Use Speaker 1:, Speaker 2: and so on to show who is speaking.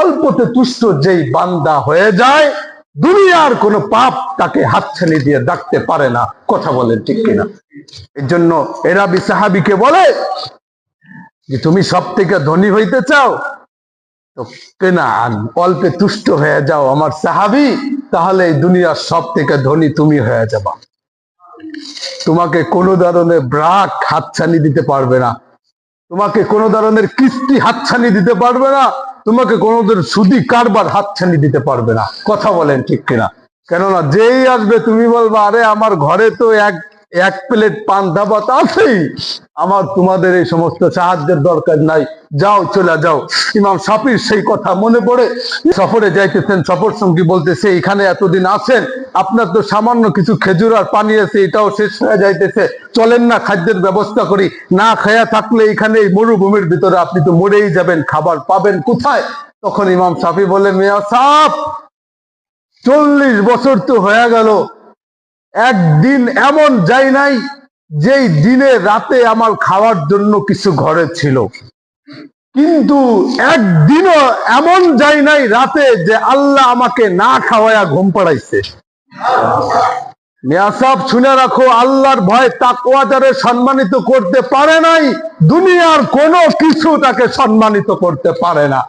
Speaker 1: অল্পতে তুষ্ট যেই বান্দা হয়ে যায়, দুনিয়ার কোনো পাপ তাকে হাতছানি দিয়ে ডাকতে পারে না। কথা বলেন ঠিক কিনা? এর জন্য এরাবি সাহাবীকে বলে যে তুমি সব থেকে ধনী হইতে চাও তো কেনান, অল্পে তুষ্ট হয়ে যাও আমার সাহাবী, তাহলে এই দুনিয়ার সব থেকে ধনী তুমি হয়ে যাবা। তোমাকে কোনো ধরনের ব্রাক হাতছানি দিতে পারবে না, তোমাকে কোনো ধরনের কিস্তি হাতছানি দিতে পারবে না, তোমাকে কোনো ধরনের সুদি কারবার হাতছানি দিতে পারবে না। কথা বলেন ঠিক কিনা? কেননা যেই আসবে তুমি বলবা আরে আমার ঘরে তো এক প্লেট পান্তা ভাত আছেই, আমার তোমাদের এই সমস্ত সাহায্যের দরকার নাই, যাও চলে যাও। ইমাম শাফির সেই কথা মনে পড়ে, সফরে যাইতেছেন, সফর সঙ্গী বলতেছে এখানে এতদিন আছেন, আপনার তো সামান্য কিছু খেজুর আর পানি আছে, এটাও শেষ হয়ে যাইতেছে, চলেন না খাদ্যের ব্যবস্থা করি, না খায়া থাকলে এখানে এই মরুভূমির ভিতরে আপনি তো মরেই যাবেন, খাবার পাবেন কোথায়? তখন ইমাম শাফি বলে মিয়া সাহেব 40 বছর তো হয়ে গেল, একদিন এমন যাই নাই যেই দিনে রাতে আমার খাওয়ার জন্য কিছু ঘরে ছিল, কিন্তু একদিনও এমন যাই নাই রাতে যে আল্লাহ আমাকে না খাওয়ায়া ঘুম পাড়াইছে। মিয়া সাহেব শুনে রাখো, আল্লাহর ভয় তাকওয়া যারে সম্মানিত করতে পারে নাই, দুনিয়ার কোনো কিছু তাকে সম্মানিত করতে পারে না।